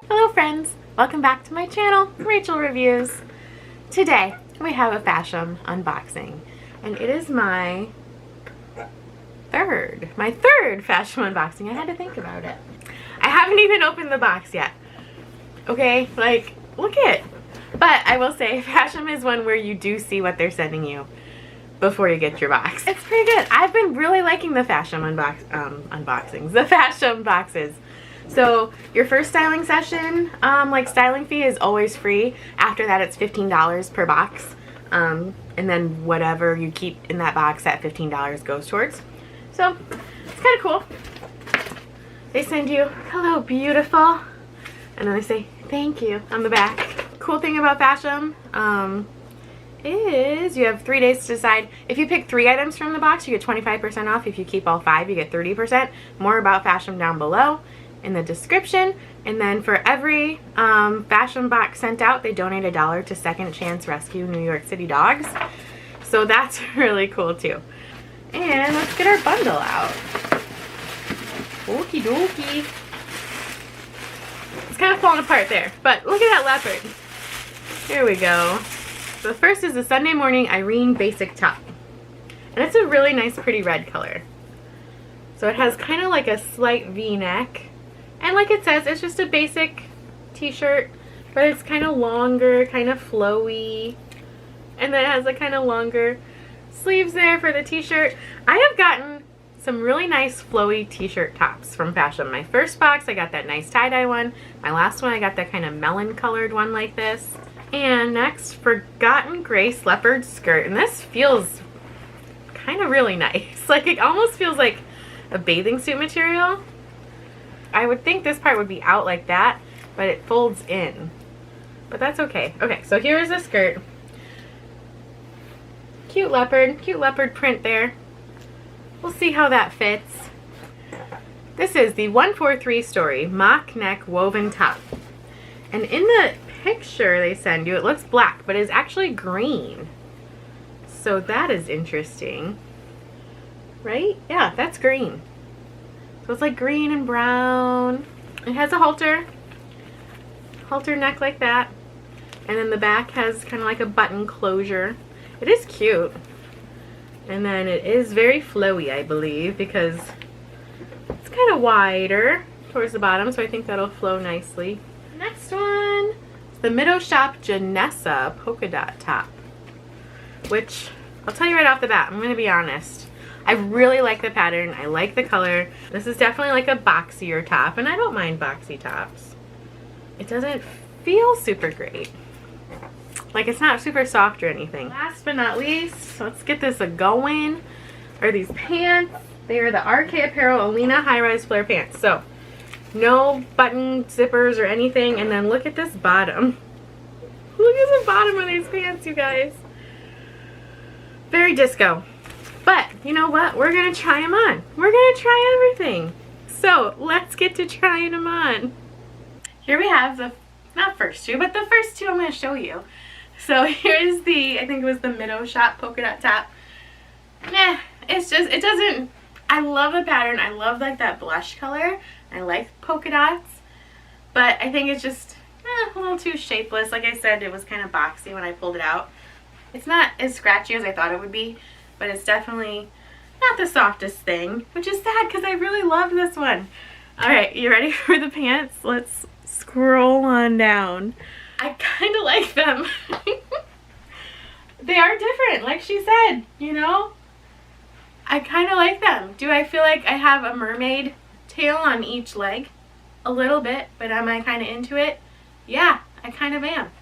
Hello friends, welcome back to my channel, Rachel Reviews. Today we have a Fashion unboxing and it is my third Fashion unboxing. I had to think about it. I haven't even opened the box yet. Okay, like look at it. But I will say Fashion is one where you do see what they're sending you before you get your box. It's pretty good. I've been really liking the Fashion unboxings, the Fashion boxes. So your first styling session, like styling fee is always free. After that it's $15 per box. And then whatever you keep in that box at $15 goes towards. So it's kind of cool. They send you, hello beautiful, and then they say thank you on the back. Cool thing about Fashion is you have 3 days to decide. If you pick 3 items from the box, you get 25% off. If you keep all 5, you get 30%. More about Fashion down below in the description. And then for every Fashion box sent out, they donate $1 to Second Chance Rescue New York City Dogs. So that's really cool too. And let's get our bundle out. Okie dokie. It's kind of falling apart there, but look at that leopard. Here we go. So the first is the Sunday Morning Irene Basic Top. And it's a really nice pretty red color. So it has kind of like a slight V-neck. And like it says, it's just a basic t-shirt, but it's kind of longer, kind of flowy. And then it has a kind of longer sleeves there for the t-shirt. I have gotten some really nice flowy t-shirt tops from Fashion. My first box, I got that nice tie-dye one. My last one, I got that kind of melon colored one like this. And next, Forgotten Grace leopard skirt. And this feels kind of really nice. Like it almost feels like a bathing suit material. I would think this part would be out like that, but it folds in. But that's okay. Okay, so here's the skirt. Cute leopard print there. We'll see how that fits. This is the 143 Story mock neck woven top. And in the picture they send you, it looks black, but it's actually green. So that is interesting. Right? Yeah, that's green. So it's like green and brown. It has a halter neck like that. And then the back has kind of like a button closure. It is cute. And then it is very flowy, I believe, because it's kind of wider towards the bottom, so I think that'll flow nicely. Next one is the Mido Shop Janessa polka dot top, which I'll tell you right off the bat, I'm going to be honest. I really like the pattern. I like the color. This is definitely like a boxier top, and I don't mind boxy tops. It doesn't feel super great. Like it's not super soft or anything. Last but not least, let's get this a-going, are these pants. They are the RK Apparel Alina high-rise flare pants. So no button zippers or anything. And then look at this bottom. Look at the bottom of these pants, you guys. Very disco. But you know what? We're going to try them on. We're going to try everything. So let's get to trying them on. Here we have the, not first two, but the first two I'm going to show you. So here's the, I think it was the Mido Shop polka dot top. Nah, it's just, it doesn't, I love the pattern. I love like that blush color. I like polka dots. But I think it's just a little too shapeless. Like I said, it was kind of boxy when I pulled it out. It's not as scratchy as I thought it would be. But it's definitely not the softest thing, which is sad because I really love this one. Alright, you ready for the pants? Let's scroll on down. I kind of like them. They are different, like she said, you know? I kind of like them. Do I feel like I have a mermaid tail on each leg? A little bit, but am I kind of into it? Yeah, I kind of am.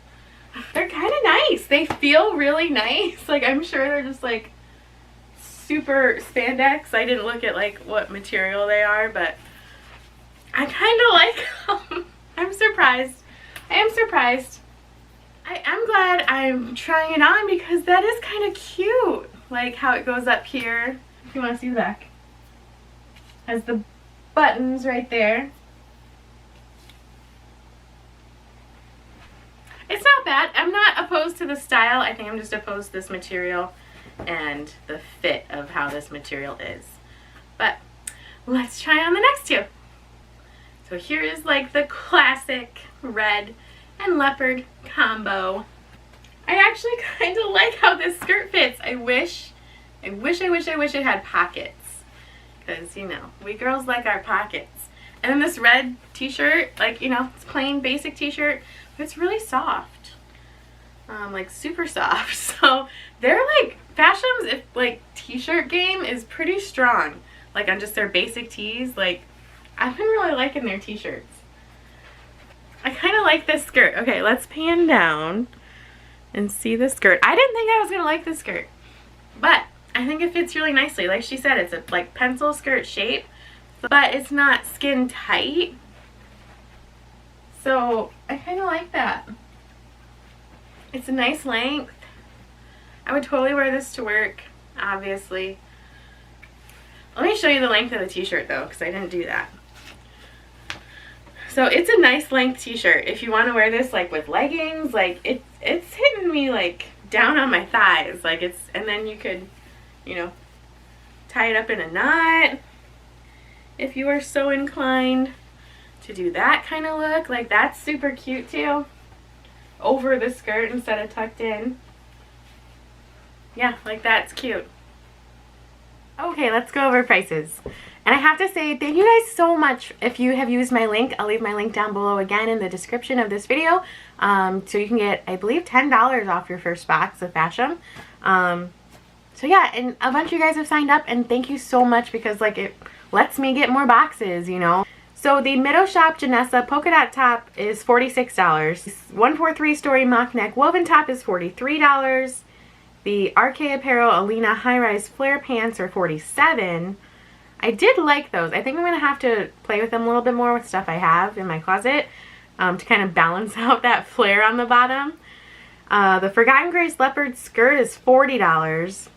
They're kind of nice. They feel really nice. Like I'm sure they're just like super spandex. I didn't look at like what material they are, but I kind of like them. I'm surprised. I am surprised. I am glad I'm trying it on because that is kind of cute. Like how it goes up here. If you want to see the back. Has the buttons right there. It's not bad. I'm not opposed to the style. I think I'm just opposed to this material and the fit of how this material is. But let's try on the next two. So here is like the classic red and leopard combo. I actually kind of like how this skirt fits. I wish it had pockets. Because, you know, we girls like our pockets. And then this red t-shirt, like, you know, it's plain basic t-shirt, but it's really soft. Like super soft. So they're like, Fashion's like t-shirt game is pretty strong. Like on just their basic tees. Like, I've been really liking their t-shirts. I kind of like this skirt. Okay, let's pan down and see the skirt. I didn't think I was going to like this skirt, but I think it fits really nicely. Like she said, it's a like pencil skirt shape, but it's not skin tight. So I kind of like that. It's a nice length. I would totally wear this to work, obviously. Let me show you the length of the t-shirt though, because I didn't do that. So it's a nice length t-shirt. If you want to wear this like with leggings, like it's hitting me like down on my thighs. Like it's, and then you could, you know, tie it up in a knot if you are so inclined to do that kind of look. Like that's super cute too. Over the skirt instead of tucked in. Yeah, like that's cute. Okay, let's go over prices. And I have to say thank you guys so much if you have used my link. I'll leave my link down below again in the description of this video. So you can get, I believe, $10 off your first box of Fashion. So yeah, and a bunch of you guys have signed up, and thank you so much because like it lets me get more boxes, you know. So the Mido Shop Janessa polka dot top is $46. 143 Story mock neck woven top is $43. The RK Apparel Alina high rise flare pants are $47. I did like those. I think I'm going to have to play with them a little bit more with stuff I have in my closet to kind of balance out that flare on the bottom. The Forgotten Grace leopard skirt is $40.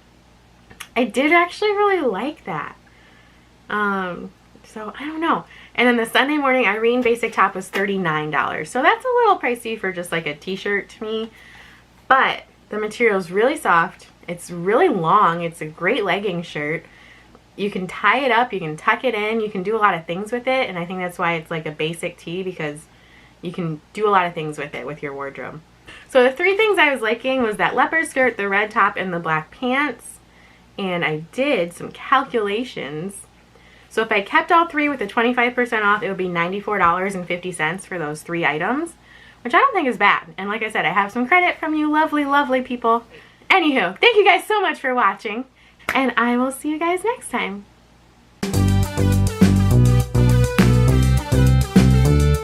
I did actually really like that. So I don't know. And then the Sunday Morning Irene basic top was $39. So that's a little pricey for just like a t-shirt to me. But the material is really soft. It's really long. It's a great legging shirt. You can tie it up. You can tuck it in. You can do a lot of things with it. And I think that's why it's like a basic tee, because you can do a lot of things with it with your wardrobe. So the three things I was liking was that leopard skirt, the red top, and the black pants. And I did some calculations. So if I kept all three with the 25% off, it would be $94.50 for those three items, which I don't think is bad. And like I said, I have some credit from you lovely, lovely people. Anywho, thank you guys so much for watching, and I will see you guys next time.